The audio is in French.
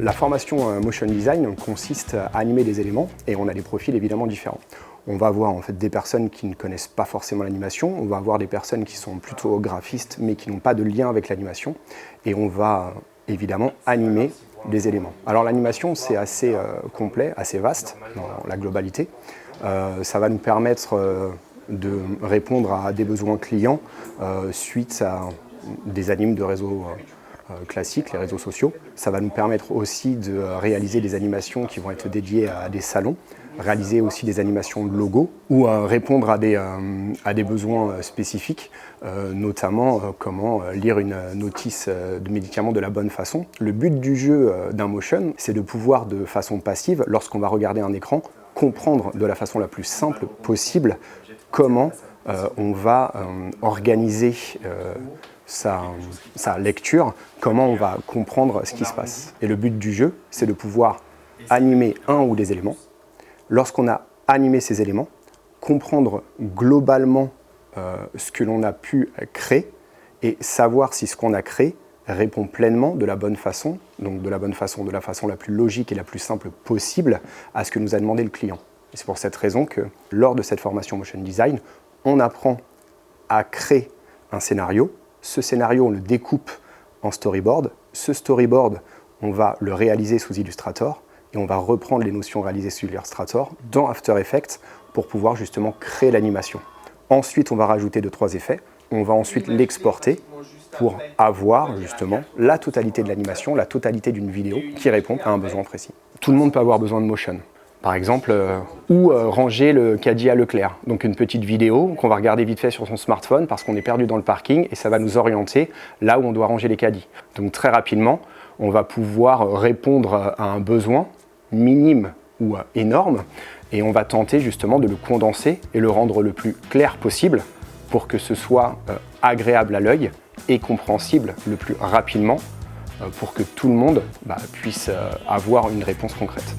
La formation Motion Design consiste à animer des éléments et on a des profils évidemment différents. On va avoir en fait des personnes qui ne connaissent pas forcément l'animation, on va avoir des personnes qui sont plutôt graphistes mais qui n'ont pas de lien avec l'animation et on va évidemment animer des éléments. Alors l'animation c'est assez complet, assez vaste dans la globalité. Ça va nous permettre de répondre à des besoins clients suite à des animes de réseaux classiques, les réseaux sociaux. Ça va nous permettre aussi de réaliser des animations qui vont être dédiées à des salons, réaliser aussi des animations de logos ou répondre à des besoins spécifiques, notamment comment lire une notice de médicament de la bonne façon. Le but du jeu d'un motion, c'est de pouvoir de façon passive, lorsqu'on va regarder un écran, comprendre de la façon la plus simple possible comment on va organiser sa lecture, comment on va comprendre ce qui se passe. Et le but du jeu, c'est de pouvoir animer un ou des éléments. Lorsqu'on a animé ces éléments, comprendre globalement ce que l'on a pu créer et savoir si ce qu'on a créé répond pleinement de la bonne façon, donc de la façon la plus logique et la plus simple possible à ce que nous a demandé le client. Et c'est pour cette raison que lors de cette formation Motion Design, on apprend à créer un scénario. Ce scénario, on le découpe en storyboard. Ce storyboard, on va le réaliser sous Illustrator et on va reprendre les notions réalisées sous Illustrator dans After Effects pour pouvoir justement créer l'animation. Ensuite, on va rajouter 2-3 effets. On va ensuite l'exporter pour avoir justement la totalité de l'animation, la totalité d'une vidéo qui répond à un besoin précis. Tout le monde peut avoir besoin de motion. Par exemple, ranger le caddie à Leclerc. Donc une petite vidéo qu'on va regarder vite fait sur son smartphone parce qu'on est perdu dans le parking et ça va nous orienter là où on doit ranger les caddies. Donc très rapidement, on va pouvoir répondre à un besoin minime ou énorme et on va tenter justement de le condenser et le rendre le plus clair possible pour que ce soit agréable à l'œil et compréhensible le plus rapidement pour que tout le monde puisse avoir une réponse concrète.